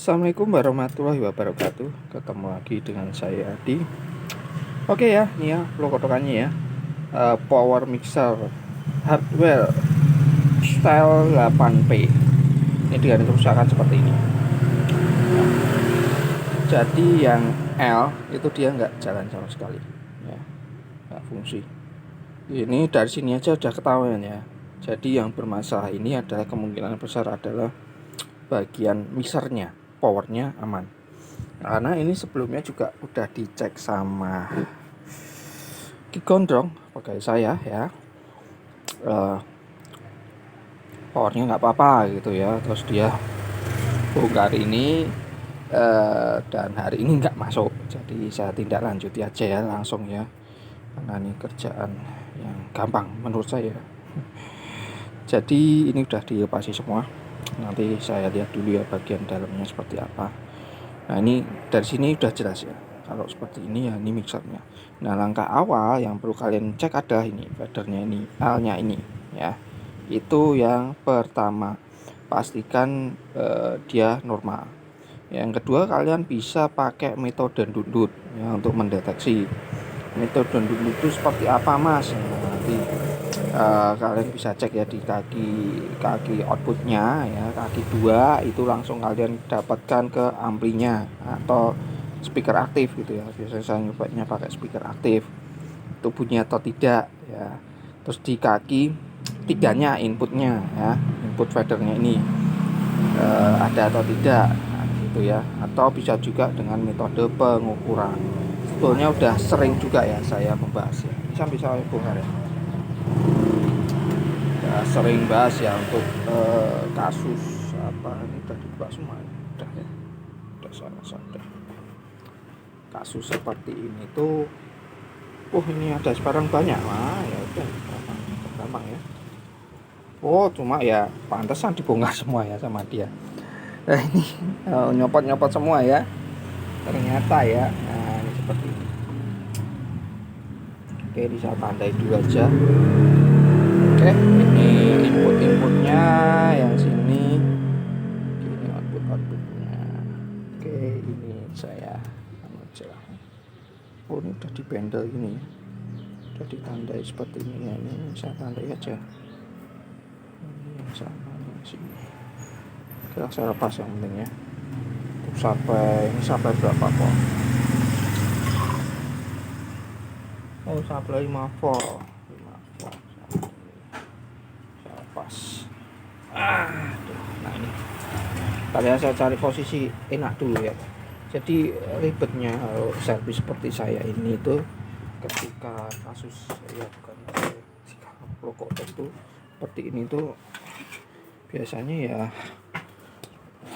Assalamualaikum warahmatullahi wabarakatuh. Ketemu lagi dengan saya Adi. Oke ya, ini ya kotokannya ya. Power mixer hardware style 8P. Ini dengan kerusakan seperti ini. Jadi yang L itu dia nggak jalan sama sekali, ya, nggak fungsi. Ini dari sini aja udah ketahuan ya. Jadi yang bermasalah ini adalah kemungkinan besar adalah bagian mixernya, powernya aman. Karena ini sebelumnya juga udah dicek sama Ki Gondrong pakai saya ya, powernya nggak apa-apa gitu ya. Terus dia bongkar ini dan hari ini nggak masuk. Jadi saya tindak lanjuti aja ya langsung ya, karena ini kerjaan yang gampang menurut saya. Jadi ini udah diopasi semua. Nanti saya lihat dulu ya bagian dalamnya seperti apa. Nah ini dari sini udah jelas ya, kalau seperti ini ya ini mixernya. Nah langkah awal yang perlu kalian cek adalah ini fadernya, ini L-nya ini ya. Itu yang pertama, pastikan dia normal. Yang kedua, kalian bisa pakai metode dundut ya untuk mendeteksi. Metode dundut itu seperti apa mas? Nah, nanti kalian bisa cek ya di kaki outputnya ya, kaki 2 itu langsung kalian dapatkan ke amplinya atau speaker aktif gitu ya. Biasanya saya nyobanya pakai speaker aktif, itu bunyi atau tidak ya. Terus di kaki 3-nya inputnya ya, input fadernya ini ada atau tidak, nah, gitu ya. Atau bisa juga dengan metode pengukuran. Sebetulnya udah sering juga ya saya membahas ya. Bisa bongkar ya. Sering bahas ya untuk kasus apa, ini udah dibuka semua ya. Udah saya kasus seperti ini tuh, ini ada sekarang banyak lah ya, udah gampang ya. Cuma ya pantesan dibongkar semua ya sama dia. Nah ini nyopot semua ya ternyata ya. Nah ini seperti ini. Oke, bisa tandai dulu aja. Oke, ini inputnya yang sini, ini outputnya. Oke, ini saya aja. Ini udah di bendel ini, udah ditandai seperti ini ya. Ini saya tandai aja. Ini yang sama yang sini. Oke, saya lepas yang penting ya. Sampai berapa kok? Sampai 5 volt. Nah ini kalian saya cari posisi enak dulu ya. Jadi ribetnya kalau servis seperti saya ini tuh, ketika kasus ya bukan rokok itu seperti ini tuh biasanya ya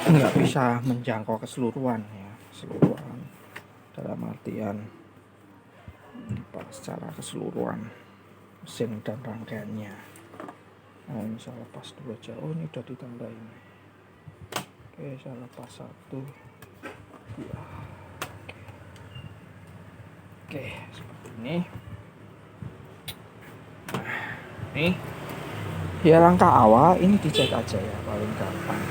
nggak bisa menjangkau keseluruhan ya, dalam artian secara keseluruhan mesin dan rangkaiannya. Nah ini saya lepas dulu aja. Ini udah ditandain. Oke, saya lepas 1, 2. Oke, seperti ini. Nah ini ya langkah awal ini dicek aja ya, paling gampang.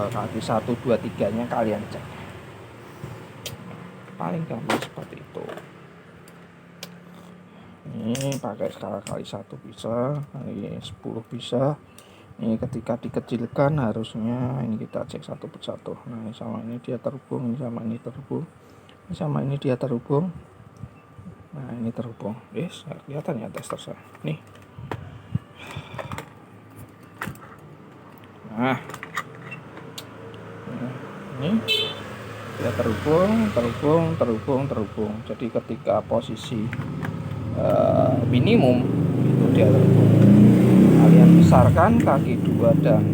Kaki 1, 2, 3-nya kalian cek, paling gampang seperti itu. Ini pakai skala kali 1 bisa, kali 10 bisa. Ini ketika dikecilkan harusnya ini kita cek satu persatu. Nah ini sama ini dia terhubung, ini sama ini terhubung, ini sama ini dia terhubung. Nah ini terhubung, kelihatan ya tester saya nih. Nah ini dia terhubung. Jadi ketika posisi minimum itu dia terhubung. Kalian besarkan kaki 2 dan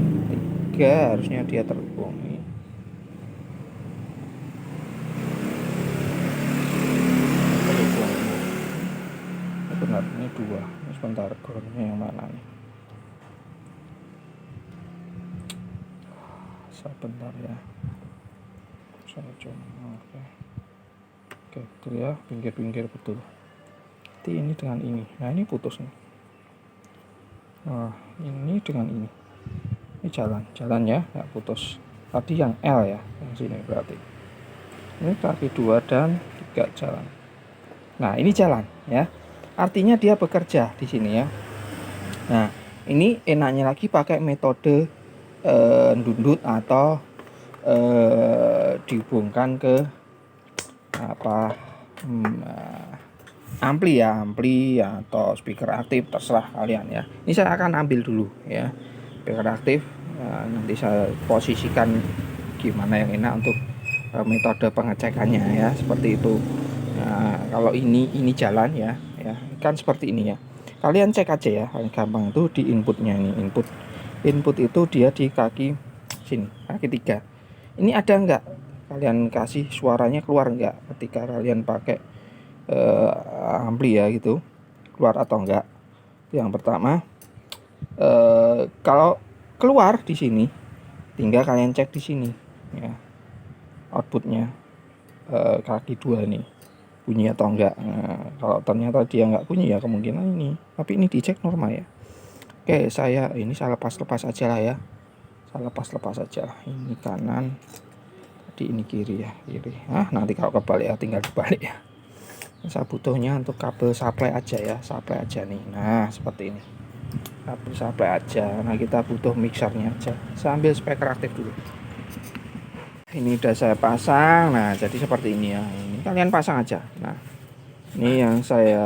3, harusnya dia terhubung. Ini terhubung. Ini benar, ini 2. Ini sebentar, groundnya yang mana nih? Sebentar ya. Saya coba. Oke, betul ya, pinggir betul. Nanti ini dengan ini. Nah ini putus nih. Nah ini dengan ini jalan ya, nggak putus. tadi yang L ya, yang sini berarti ini kaki 2 dan 3 jalan. Nah ini jalan ya, artinya dia bekerja di sini ya. Nah ini enaknya lagi pakai metode ndundut atau dihubungkan ke apa ampli atau speaker aktif, terserah kalian ya. Ini saya akan ambil dulu ya speaker aktif. Nanti saya posisikan gimana yang enak untuk metode pengecekannya ya, seperti itu. Nah, kalau ini jalan ya kan seperti ini ya. Kalian cek aja ya, paling gampang itu di inputnya. Ini input itu dia di kaki sini, kaki 3. Ini ada enggak, kalian kasih suaranya keluar enggak ketika kalian pakai ampli ya gitu, keluar atau enggak. Yang pertama, kalau keluar di sini tinggal kalian cek di sini ya, outputnya kaki 2 nih bunyi atau enggak. Nah, kalau ternyata dia enggak bunyi ya kemungkinan ini, tapi ini dicek normal ya. Oke, saya lepas aja lah ya, saya lepas aja. Ini kanan, tadi ini kiri ya, kiri. Nanti kalau kebalik ya tinggal dibalik ya. Saya butuhnya untuk kabel supply aja ya, supply aja nih. Nah seperti ini, kabel supply aja. Nah kita butuh mixernya aja. Saya ambil speaker aktif dulu. Ini udah saya pasang. Nah jadi seperti ini ya, ini kalian pasang aja. Nah ini yang saya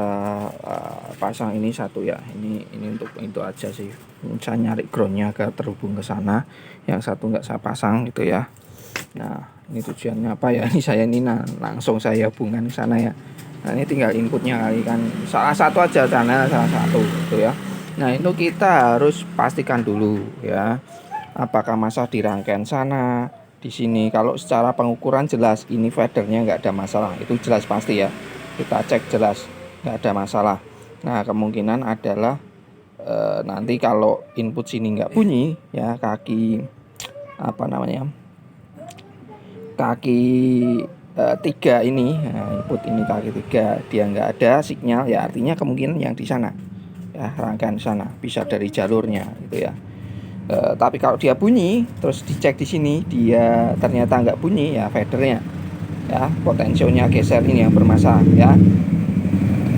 pasang ini satu ya, ini untuk itu aja sih. Saya nyari groundnya agar terhubung ke sana. Yang satu nggak saya pasang gitu ya. Nah ini tujuannya apa ya, ini saya langsung saya hubungkan ke sana ya. Nah ini tinggal inputnya kali kan, salah satu aja, channel salah satu gitu ya. Nah itu kita harus pastikan dulu ya, apakah masa di rangkaian sana di sini. Kalau secara pengukuran jelas ini fadernya nggak ada masalah, itu jelas pasti ya, kita cek jelas nggak ada masalah. Nah kemungkinan adalah nanti kalau input sini nggak bunyi ya, kaki kaki 3 ini, input ini kaki 3 dia nggak ada sinyal ya, artinya kemungkinan yang di sana ya, rangkaian sana, bisa dari jalurnya gitu ya. Tapi kalau dia bunyi terus dicek di sini dia ternyata nggak bunyi ya, fadernya ya, potensionya geser ini yang bermasalah ya.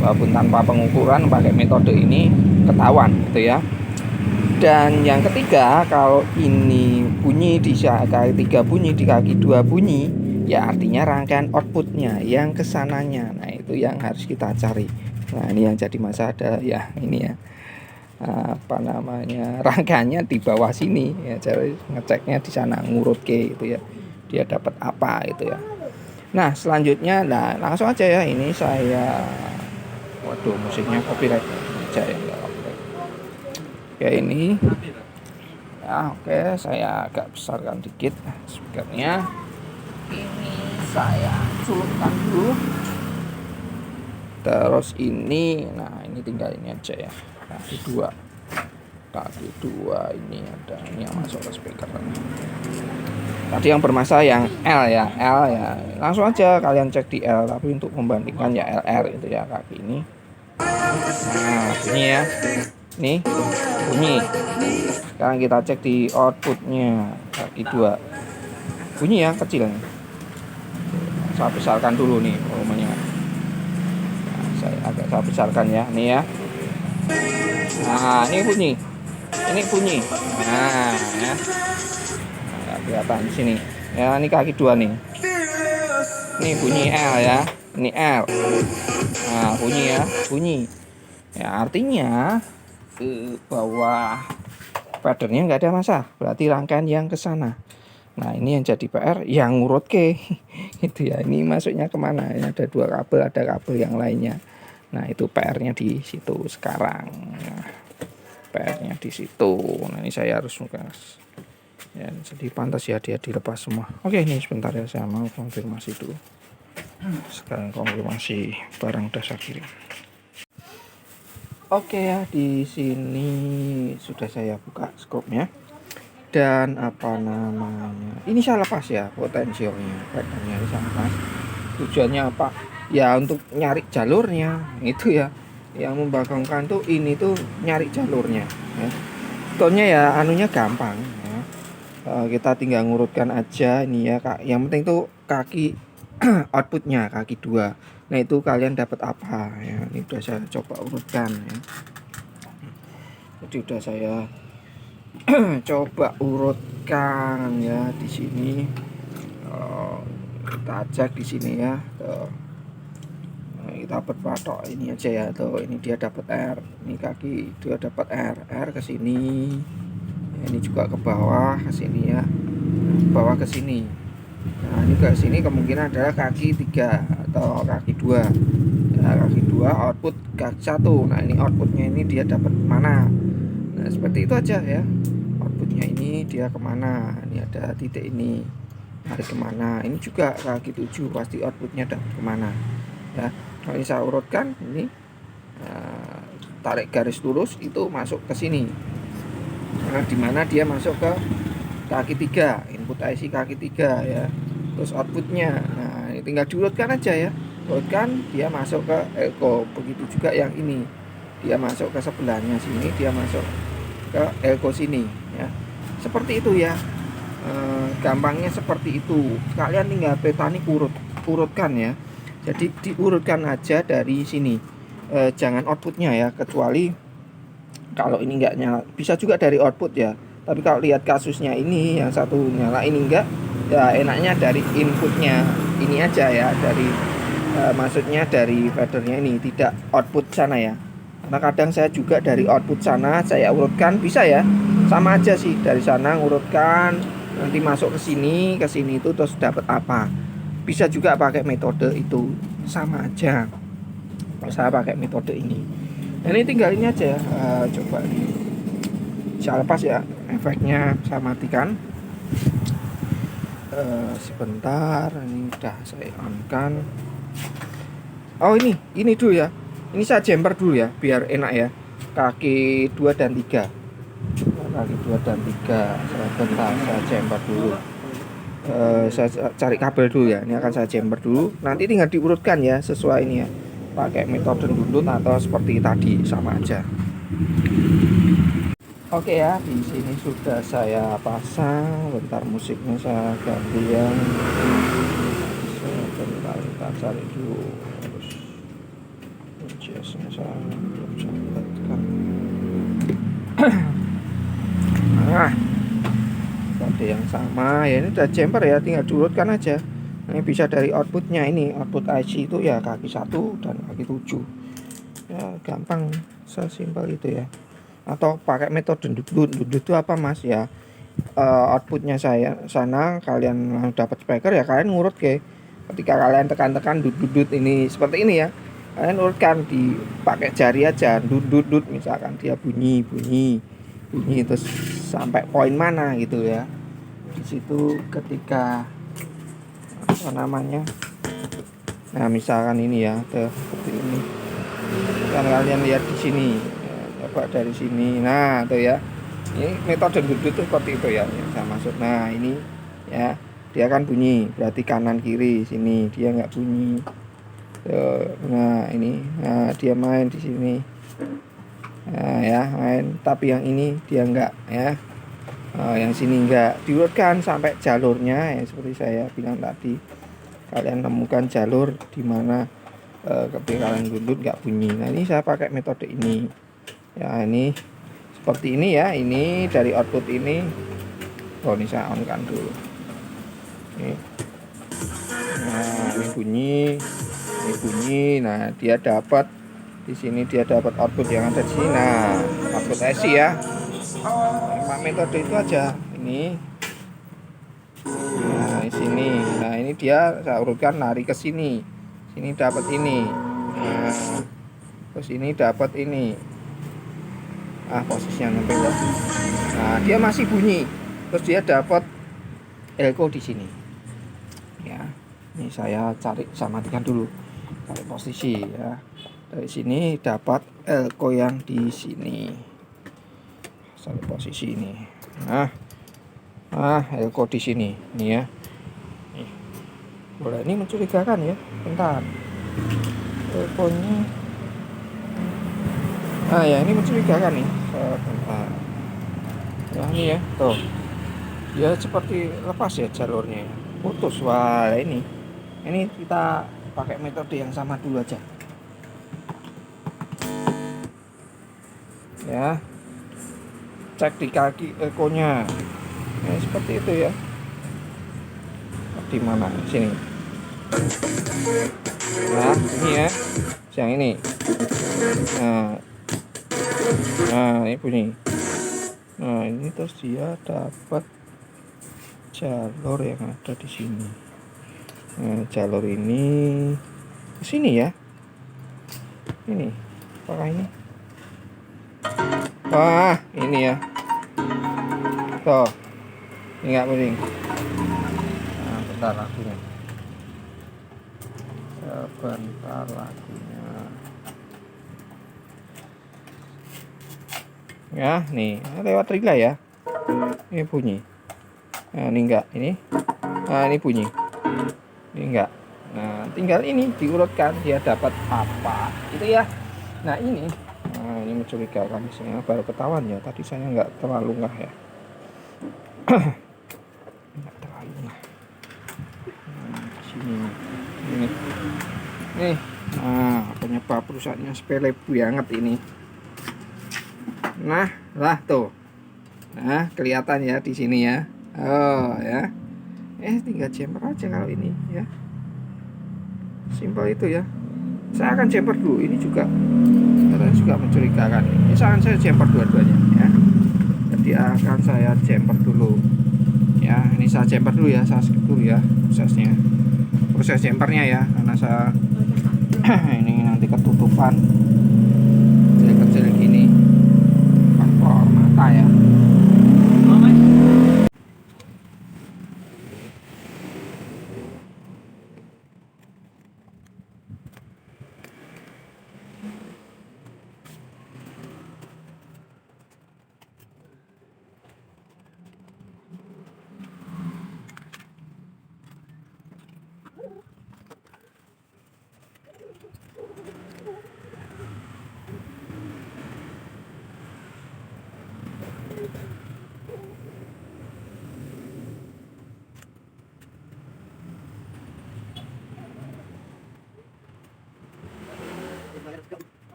Walaupun tanpa pengukuran pakai metode ini ketahuan gitu ya. Dan yang ketiga, kalau ini bunyi di kaki 3 bunyi, di kaki 2 bunyi ya, artinya rangkaian outputnya yang kesananya. Nah itu yang harus kita cari. Nah ini yang jadi masalah ya, ini ya rangkaiannya di bawah sini ya, jadi ngeceknya di sana, ngurut ke itu ya, dia dapat apa itu ya. Nah selanjutnya, nah langsung aja ya, ini saya musiknya copyright aja ya, copyright. Oke ini ya, oke saya agak besarkan dikit speakernya. Ini saya culupkan dulu. Terus ini, nah ini tinggal ini aja ya, kaki 2 ini ada, ini yang masuk ke speaker. Tadi yang bermasalah yang L ya, langsung aja kalian cek di L, tapi untuk membandingkan ya LR itu ya, kaki ini. Nah bunyi ya, nih bunyi. Sekarang kita cek di outputnya kaki 2, bunyi ya, kecil. Saya besarkan dulu nih volumenya. Nah, saya besarkan ya, nih ya. Nah ini bunyi, nah ya, nggak kelihatan di sini ya, ini kaki 2 nih, ini bunyi L ya, ini L. Nah bunyi ya, artinya ke bawah fadernya nggak ada masalah, berarti rangkaian yang ke sana. Nah ini yang jadi PR, yang ngurut ke itu ya, ini masuknya kemana ya, ada 2 kabel, ada kabel yang lainnya. Nah itu PR-nya di situ sekarang, PR-nya di situ. Nah ini saya harus nugas ya, jadi pantas ya dia dilepas semua. Oke ini sebentar ya, saya mau konfirmasi dulu. Sekarang konfirmasi barang udah saya kirim. Oke ya, di sini sudah saya buka skopnya. Dan ini saya lepas ya, potensialnya, fadernya saya lepas. Tujuannya apa ya, untuk nyari jalurnya itu ya, yang membagongkan tuh ini tuh nyari jalurnya ya. Sebetulnya ya anunya gampang ya, Kita tinggal ngurutkan aja ini ya Kak. Yang penting tuh kaki outputnya kaki 2. Nah itu kalian dapat apa ya, ini udah saya coba urutkan ya. Jadi udah saya coba urutkan ya di sini. Kita ajak di sini ya. Kita berpatok ini aja ya. Tuh ini dia dapat R. Ini kaki dia dapat R ke sini. Ini juga ke bawah ke sini ya. Bawah ke sini. Nah ini ke sini kemungkinan adalah kaki 3 atau kaki 2. Nah, kaki 2 output kaki 1. Nah ini outputnya ini dia dapat mana. Nah seperti itu aja ya. Outputnya ini dia kemana. Ini ada titik ini, narik kemana. Ini juga kaki 7 pasti outputnya dapat kemana ya. Kalau ini saya urutkan ini, tarik garis lurus itu masuk ke sini. Nah dimana dia masuk ke kaki 3, input IC kaki 3 ya. Terus outputnya, nah ini tinggal diurutkan aja ya. Urutkan dia masuk ke elko. Begitu juga yang ini, dia masuk ke sebelahnya sini, dia masuk ke elko sini ya. Seperti itu ya. Gampangnya seperti itu. Kalian tinggal petani urutkan ya. Jadi diurutkan aja dari sini. Jangan outputnya ya, kecuali kalau ini enggak nyala. Bisa juga dari output ya. Tapi kalau lihat kasusnya ini yang satu nyala ini enggak, ya enaknya dari inputnya ini aja ya, dari maksudnya dari fadernya ini, tidak output sana ya. Karena kadang saya juga dari output sana saya urutkan, bisa ya, sama aja sih, dari sana ngurutkan nanti masuk ke sini itu terus dapat apa. Bisa juga pakai metode itu, sama aja. Saya pakai metode ini. Nah, ini tinggal ini aja ya. Coba saya lepas ya efeknya, saya matikan. Sebentar, ini udah saya on kan. Oh ini dulu ya. Ini saya jumper dulu ya biar enak ya. Kaki 2 dan 3. Kaki 2 dan 3. Sebentar saya jumper dulu. Saya cari kabel dulu ya. Ini akan saya jumper dulu. Nanti tinggal diurutkan ya sesuai ini ya. Pakai metode dundut atau seperti tadi, sama aja. Oke ya, di sini sudah saya pasang. Bentar musiknya saya ganti yang bentar kita cari dulu. Terus jazznya saya belum dapatkan. Nah, seperti yang sama ya, ini udah jumper ya, tinggal diurutkan aja. Ini bisa dari outputnya, ini output IC itu ya kaki 1 dan kaki 7 ya, gampang, sesimpel itu ya. Atau pakai metode dundut itu apa mas ya, outputnya saya sana, kalian dapat speaker ya kalian ngurut ke, ketika kalian tekan-tekan dundut ini seperti ini ya, kalian urutkan dipakai jari aja, dundut misalkan dia bunyi terus sampai poin mana gitu ya. Di situ ketika apa namanya, nah misalkan ini ya, seperti ini kan kalian lihat di sini ya, coba dari sini, nah tuh ya, ini metode dundut itu seperti itu ya, yang saya maksud. Nah ini ya, dia kan bunyi, berarti kanan kiri, sini dia nggak bunyi tuh. Nah ini, nah dia main di sini, nah ya main, tapi yang ini dia enggak ya. Yang sini enggak, diurutkan sampai jalurnya ya, seperti saya bilang tadi, kalian temukan jalur di mana ketika kalian dundut enggak bunyi. Nah ini saya pakai metode ini ya, ini seperti ini ya, ini dari output ini. Oh ini saya on kan dulu ini. Nah ini bunyi, nah dia dapat di sini, dia dapat output yang ada di sini. Nah output IC ya. Metode itu aja ini. Nah di sini, nah ini dia saya urutkan lari ke sini, sini dapat ini, nah, terus ini dapat ini, posisinya nempel. Nah dia masih bunyi, terus dia dapat elko di sini ya. Ini saya cari, saya matikan dulu, cari posisi ya. Dari sini dapat elko yang di sini, sampai posisi ini. Elko di sini nih ya. Nih. Boleh, ini mencurigakan ya. Bentar. Elkonya. Ya ini mencurigakan nih. Bentar. Ya ini ya, tuh. ya seperti lepas ya jalurnya ya. Putus. Wah, ini kita pakai metode yang sama dulu aja ya. Cek di kaki ekonya ya, seperti itu ya. Di mana sini, nah ini ya yang ini. Nah, ini bunyi. Nah ini terus dia dapat jalur yang ada di sini. Nah jalur ini ke sini ya. Ini apakah ini? Wah ini ya. Tuh ini nggak bunyi. Nah bentar lagunya. Sebentar lagunya. Ya nih lewat relay ya. Ini bunyi. Nah ini enggak ini. Nah ini bunyi. Ini enggak. Nah tinggal ini diurutkan dia dapat apa itu ya. Nah ini mencurigakan misalnya baru ketahuan ya. Tadi saya enggak terlalu ngah ya. Enggak terlalu ngah. Sini ini. Nih. Nah penyebab rusaknya sepele banget ini. Nah lah tuh. Nah kelihatan ya di sini ya. Oh ya. Tinggal jumper aja kalau ini ya. Simpel itu ya. Saya akan jumper dulu. Ini juga katanya juga mencurigakan. Misalkan saya jumper dua-duanya ya. Jadi akan saya jumper dulu. Ya, ini saya jumper dulu ya. Saya skip dulu ya prosesnya. Proses jumpernya ya, karena saya ini nanti ketutupan kecil-kecil gini. Faktor mata ya.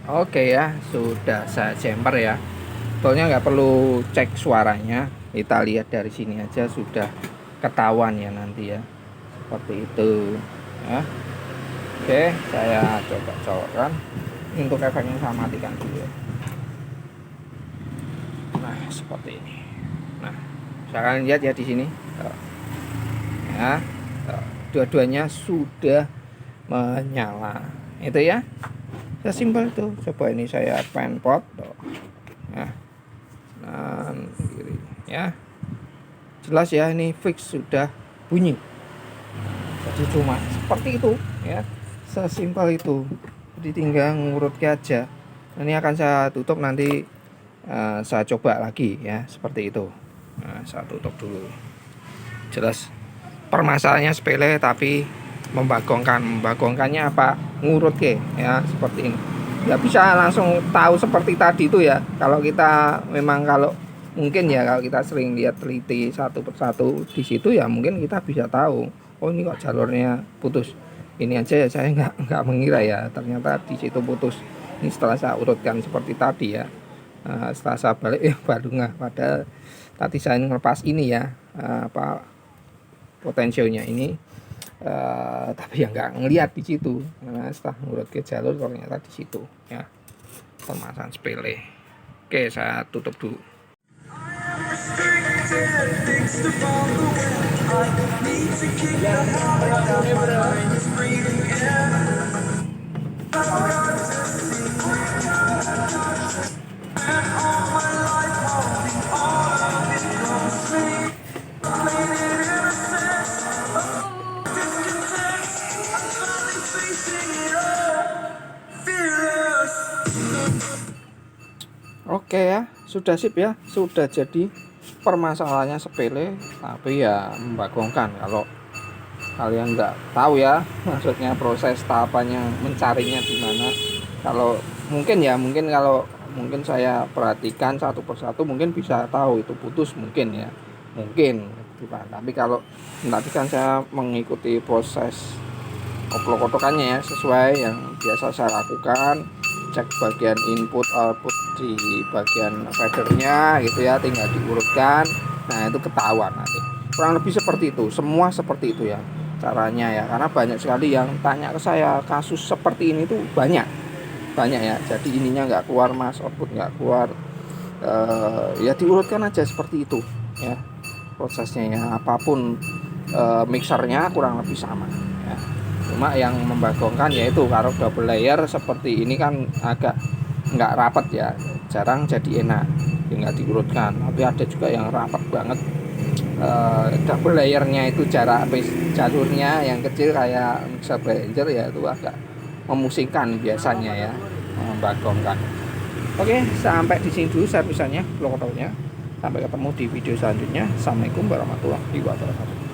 Oke ya, sudah saya jumper ya. Sebetulnya nggak perlu cek suaranya, kita lihat dari sini aja sudah ketahuan ya nanti ya. Seperti itu ya. Oke, saya coba colokkan. Untuk efeknya saya matikan dulu ya. Nah, seperti ini. Nah, saya akan lihat ya di sini. Ya, dua-duanya sudah menyala. Itu ya. Simpel tuh. Coba ini saya penpot tuh. Nah, kanan kiri ya. Jelas ya, ini fix sudah bunyi. Jadi cuma seperti itu ya. Sesimpel itu. Jadi tinggal ngurut aja. Ini akan saya tutup nanti, saya coba lagi ya seperti itu. Nah, saya tutup dulu. Jelas permasalahannya sepele tapi membagongkannya apa, ngurut ke ya seperti ini. Nggak bisa langsung tahu seperti tadi itu ya. Kalau kita memang kalau mungkin ya kalau kita sering lihat teliti satu persatu di situ ya mungkin kita bisa tahu. Oh ini kok jalurnya putus. Ini aja ya saya nggak mengira ya ternyata di situ putus. Ini setelah saya urutkan seperti tadi ya. Setelah saya balik baru nggak. Padahal tadi saya ngelepas ini ya potensialnya ini. Tapi ya nggak ngelihat di situ karena setelah ngurut ke jalur ternyata di situ ya, permasalahan sepele. Oke, saya tutup dulu. Oke ya, sudah sip ya, sudah jadi. Permasalahannya sepele, tapi ya membagongkan kalau kalian nggak tahu ya, maksudnya proses tahapannya mencarinya di mana. Kalau mungkin kalau mungkin saya perhatikan satu persatu mungkin bisa tahu itu putus mungkin ya, mungkin gitu kan. Tapi kalau nanti kan saya mengikuti proses koplok-kotokannya ya, sesuai yang biasa saya lakukan, cek bagian input output di bagian fadernya gitu ya, tinggal diurutkan. Nah itu ketahuan nanti, kurang lebih seperti itu, semua seperti itu ya caranya ya, karena banyak sekali yang tanya ke saya kasus seperti ini tuh banyak ya. Jadi ininya nggak keluar mas, output nggak keluar, ya diurutkan aja seperti itu ya prosesnya ya, apapun mixernya kurang lebih sama ya. Cuma yang membagongkan yaitu kalau double layer seperti ini kan agak nggak rapat ya, jarang jadi enak, tinggal diurutkan. Tapi ada juga yang rapat banget, double layernya itu jarak jalurnya yang kecil kayak mixer blender ya, itu agak memusingkan biasanya ya, membagongkan. Oke, sampai di sini dulu servisannya, vlog-vlognya. Sampai ketemu di video selanjutnya. Assalamualaikum warahmatullahi wabarakatuh.